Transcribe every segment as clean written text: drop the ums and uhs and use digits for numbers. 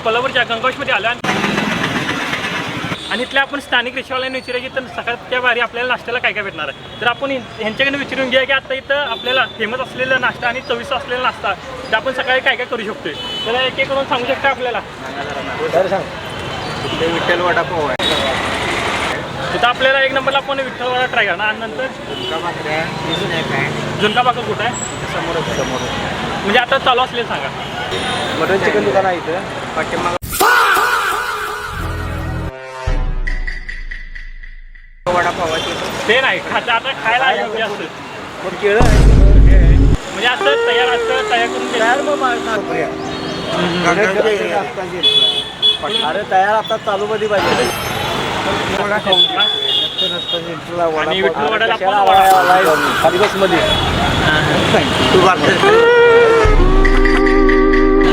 कोल्हापूरच्या गंगावेशमध्ये आलो आणि इथल्या आपण स्थानिक रिक्षावाल्यांनी विचारायची तर सकाळच्या बारी आपल्याला नाश्त्याला काय काय भेटणार आहे. तर आपण ह्यांच्याकडे विचारून घ्या की आता इथं आपल्याला फेमस असलेला नाश्ता आणि चविष्ट असलेला नाश्ता तर आपण सकाळी काय काय करू शकतोय. तर एक एक करून सांगू शकता आपल्याला. विठ्ठल वडापाव आहे. तिथं आपल्याला एक नंबरला आपण विठ्ठल वडा ट्राय करणार आणि नंतर झुणका भाकर कुठं आहे समोर म्हणजे आता चालू असलेलं सांगा. मटन चिकन दुकान आहे इथं पाठीमागं वडापावाची ते नाही आता खायला योग्य असतं मग केळं म्हणजे असं तयार करून तयार अरे तयार आता चालू मध्ये पाहिजे. आणि विठ्ठल वडाला पण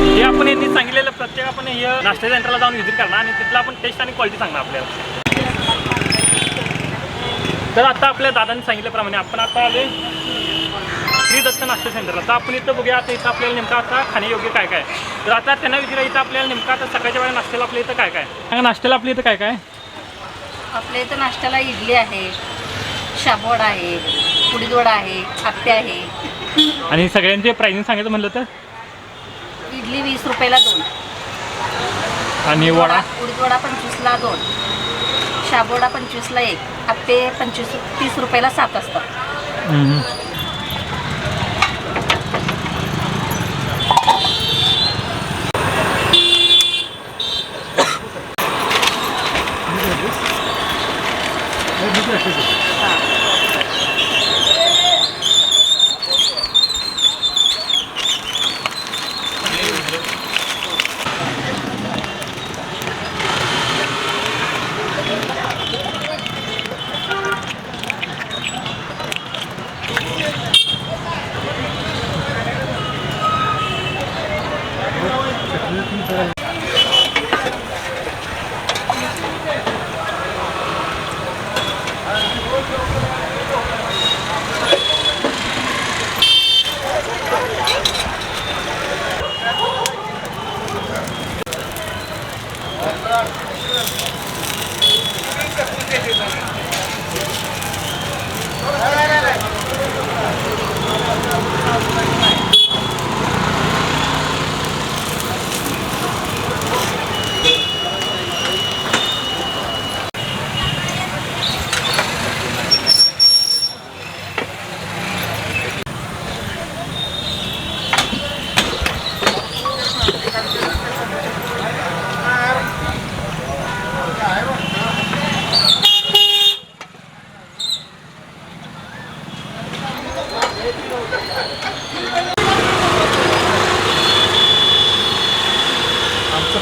हे आपण यांनी सांगितलेलं प्रत्येक आपण हे नाश्ता सेंटरला जाऊन व्हिजिट करणार आणि तिथला आपण टेस्ट आणि क्वालिटी सांगणार आपल्याला. तर आता आपल्या दादांनी सांगितल्याप्रमाणे आपण आता आले श्री दत्त नाश्ता सेंटरला. तर आपण इथं बघूया आता इथं आपल्याला नेमकं आता खाण्यायोग्य काय काय. तर आता त्यांना विचारा इथं आपल्याला नेमकं आता सकाळच्या वेळेला नाश्त्याला आपल्या इथं काय काय नाश्त्याला आपल्या इथं काय काय आपल्या इथं नाश्त्याला इडली आहे, शाबूवडा आहे, उडीद वडा आहे, आप्पे आहे. आणि सगळ्यांचे प्राइसिंग सांगायचं म्हणलं तर इडली 20 रुपयाला 2 आणि वडा उडीद वडा 25ला 2, शाबूवडा 25ला 1, आप्पे 30 रुपयाला 7 असतात.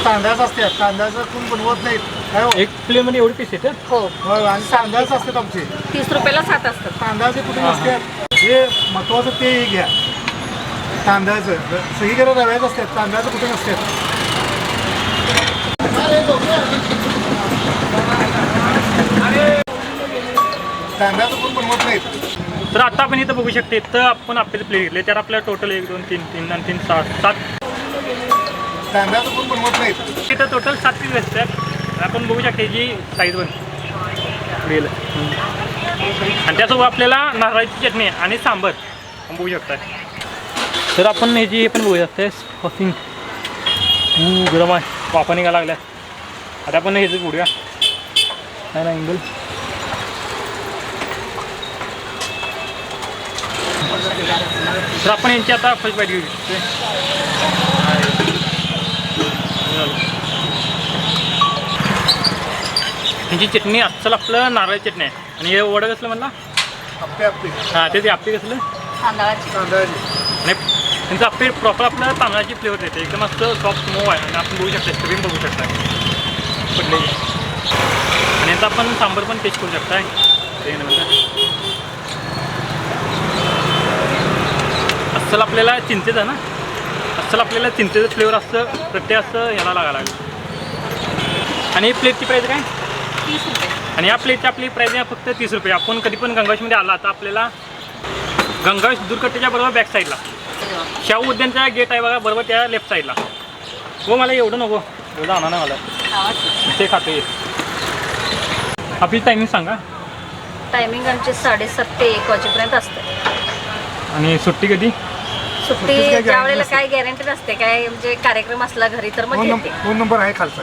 तांदळाच असतात. तांदळाचं कोण बनवत नाहीत काय हो. एक प्लेटमध्ये एवढी पीस येतात. हो, आणि तांदळाच असतात आमचे. 30 रुपयाला 7 असतात. तांदळाचे कुठे नसतात. हे महत्वाचं ते घ्या तांदळाचं. सगळीकडे रव्याच असतात, तांदळाचं कुठे नसतात. तांदळाचं कोण बनवत नाहीत. तर आता आपण इथं बघू शकते तर आपण आपले प्लेट घेतले त्यात आपल्याला टोटल 1 2 3 3 आणि 3 7 तांदळाचं कोण बनवत नाहीत. इथं टोटल 7 पीस भेटतात. आपण बघू शकते जी साईज पण आणि त्यासोबत आपल्याला नारळाची चटणी आणि सांबर बघू शकता. तर आपण ह्याची हे पण बघू शकते स्टफिंग गरम आहे, वाफा निघायला लागल्या. आता आपण ह्याचं बघूया काय ना अँगल. तर आपण यांची आता फर्स्ट बाईट घेऊ शकतो. ह्याची चटणी अस्सल आपलं नारळाची चटणी आहे आणि हे वडं कसलं म्हणला आप्पे आप्पे हां ते आप्पे कसलं तांदळाची आणि त्यांचं आप्पे प्रॉपर आपल्याला तांदळाची फ्लेवर देते. एकदम असं सॉफ्ट मऊ आहे आणि आपण बघू शकता स्टफिंग बघू शकता पडले. आणि आता आपण सांबर पण टेस्ट करू शकता. अस्सल आपल्याला चिंचेचं ना अस्सल आपल्याला चिंचेचं फ्लेवर असतं प्रत्येक असं याला लागायला लागलं. आणि प्लेटची प्राईस काय 30 रुपये. आणि या प्लेटची आपली प्राईस आहे फक्त 30 रुपये. आपण कधी पण गंगावेशमध्ये आला तर आपल्याला गंगावेश दूरकट्ट्याच्या बरोबर बॅक साईडला शाहू उद्यानचा गेट आहे बघा बरोबर त्या लेफ्ट साईडला. हो मला एवढं नको जाणार नाही मला खावाच ते खाते आपली टायमिंग सांगा टायमिंग आमची 7:30 ते 1 वाजेपर्यंत असते. आणि सुट्टी कधी सुट्टी काय ज्या वेळेला guarantee काय गॅरंटी नसते, काय म्हणजे कार्यक्रम असला घरी तर मग येते. फोन नंबर आहे खालचा.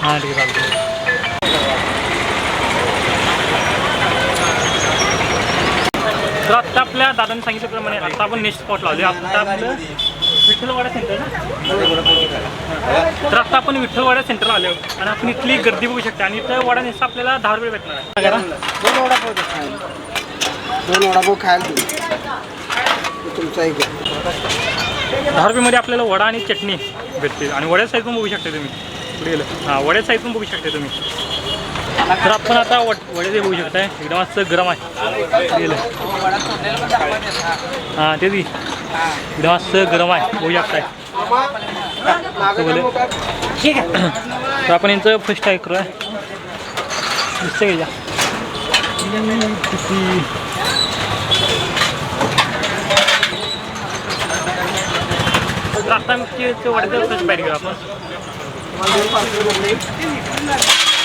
हां ठीक आहे चालतं. तर आत्ता आपल्या दादांनी सांगितल्याप्रमाणे आता आपण नेक्स्ट स्पॉट लावले. आता आपलं विठ्ठलवाडा सेंटर ना. तर आता आपण विठ्ठलवाडा सेंटर आलो आणि आपण इथली गर्दी बघू शकता. आणि इथं वडा नेसता आपल्याला 10 रुपये भेटणार आहे. करा 2 वडापाव द्या खायला. 2 वडापाव खायला देऊ. तुमचा एक 10 रुपयेमध्ये आपल्याला वडा आणि चटणी भेटते. आणि वड्या साईज पण बघू शकता तुम्ही. पुढे गेलं हां वड्या साईज पण बघू शकता तुम्ही. तर आपण आता वडे जे बघू शकताय एकदम असं गरम आहे. गेलं हां ते एकदम असं गरम आहे बघू शकताय. ठीक आहे. तर आपण यांचं फर्स्ट ट्राय करूया. दिसतं घ्या किती तर आता आमची वड्याचं फर्स्ट बाईट घेऊ आपण.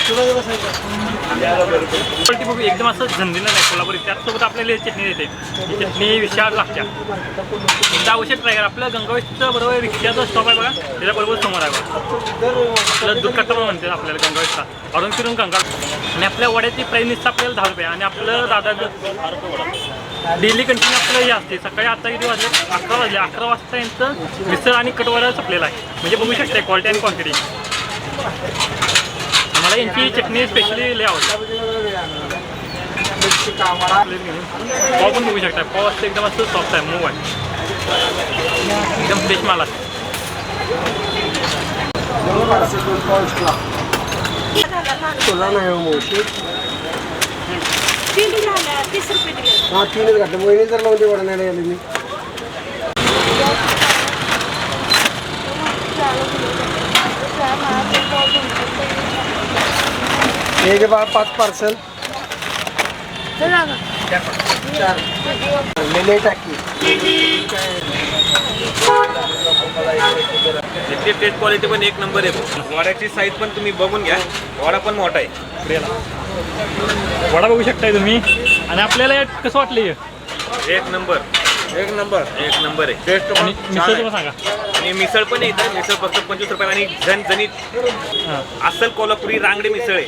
क्वालिटी बघू एकदम असं झंझणीला नाही कोल्हापुरी. त्याचसोबत आपल्याला चटणी देते. ही चटणी विशाळ लागते. एकदा अवश्य ट्राय करा. आपलं गंगावेशचं बरोबर रिक्षाचा स्टॉप आहे बघा, त्याच्याबरोबर समोर आहे बघा. आपलं दूध कट्टा पण म्हणते आपल्याला गंगावेशचा अरून फिरून गंगा. आणि आपल्या वड्याची प्राईस निसतं आपल्याला 10 रुपये. आणि आपलं दादाचं डेली कंटिन्यू आपलं हे असते. सकाळी आता किती वाजले 11 वाजले. 11 वाजता यांचं मिसळ आणि कटवडा संपलेला आहे. म्हणजे बघू शकता क्वालिटी आणि क्वांटिटी. मला यांची चटणी स्पेशली लय आवडते. पाव पण बघू शकता. पाव असतं एकदम असं सॉफ्ट आहे, मऊ आहे, एकदम फ्रेश माल आहे. तुला नाही हो मावशी. 30 रुपये दिले. हां 3च घातलं. महिने जर लावून ते वडा नाही आले मी. हे घे बा 5 पार्सल. 4 लेले टाकी. इथली टेस्ट क्वालिटी पण एक नंबर आहे. वड्याची साईज पण तुम्ही बघून घ्या. वडा पण मोठा आहे. वडा बघू शकताय तुम्ही. आणि आपल्याला कसं वाटलं हे? एक नंबर एक नंबर आहे. टेस्ट आणि मिसळ तुम्हाला सांगा. आणि मिसळ पण आहे इथं. मिसळ फक्त 25 रुपयाला. आणि झणझणीत हां अस्सल कोल्हापुरी रांगडी मिसळ आहे.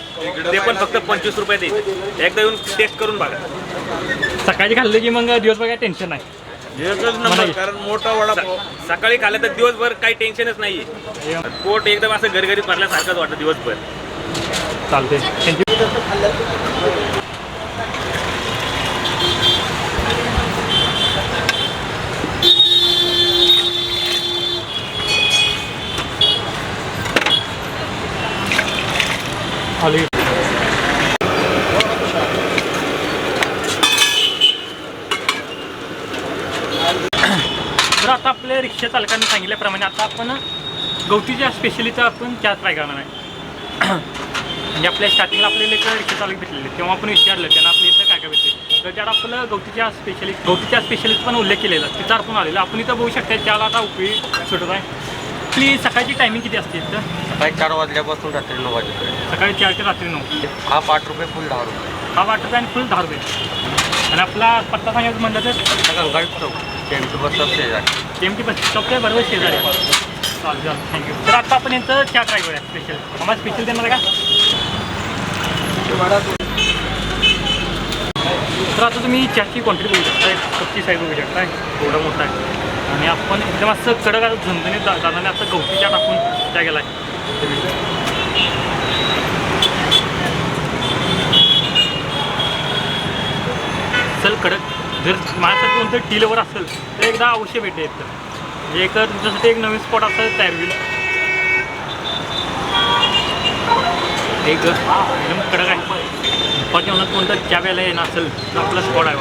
ते पण फक्त 25 रुपयात येते. एकदा येऊन टेस्ट करून बघा. सकाळी खाल्लं की मग दिवसभर काही टेन्शन नाही. एकच नंबर. कारण मोठा वडा सकाळी खाल्ला तर दिवसभर काही टेन्शनच नाही. पोट एकदम असं घरघरी भरल्यासारखंच वाटतं दिवसभर. चालते थँक्यू. आली तर आता आपल्या रिक्षा चालकांनी सांगितल्याप्रमाणे आता आपण गवतीच्या स्पेशलीचा आपण चहा ट्राय करणार आहे. म्हणजे आपल्या स्टार्टिंगला आपल्याला एक रिक्षा चालक भेटलेले तेव्हा आपण विचारलं त्यांना आपल्या इथं काय काय भेटते. तर त्यात आपलं गवतीच्या स्पेशलिस्ट पण उल्लेख केलेला. तिथं आपण आलेलं. आपण इथं बघू शकता त्याला आता उपयोग सुटत आहे. आपली सकाळची टायमिंग किती असते इथं? सकाळी 4 वाजल्यापासून रात्री 9 वाजेपर्यंत. सकाळी 4 ते रात्री 9. हाफ 8 रुपये, फुल 10 रुपये. हा 8 रुपये आणि फुल 10 रुपये. आणि आपला पत्ता सांगायचं म्हटलं तर गंगाळ चौक केमटी बस स्टॉप शेजारी. केमटी बस स्टॉपच्या बरोबर शेजारी. चालेल चालेल थँक्यू. तर आता आपण यांचं चहा ट्राय करूया स्पेशल. आम्हाला स्पेशल देणार का? तर आता तुम्ही चहाची क्वांटिटी बघू शकताय. कपची साईज बघू शकताय. थोडा मोठा आहे. आणि आपण एकदम असं कडक झणझणीत दादाने असं गवती चहा टाकून चहा गेला आहे. चल कडक. जर माझ्यासाठी कोणतं टी लवर असेल तर एकदा अवश्य भेट येतं. एक तुमच्यासाठी एक नवीन स्पॉट असं तयार होईल. एक एकदम कडक आहे. जेवणात कोणतं चहा प्यायला येणं असेल तर आपला स्पॉट आहे.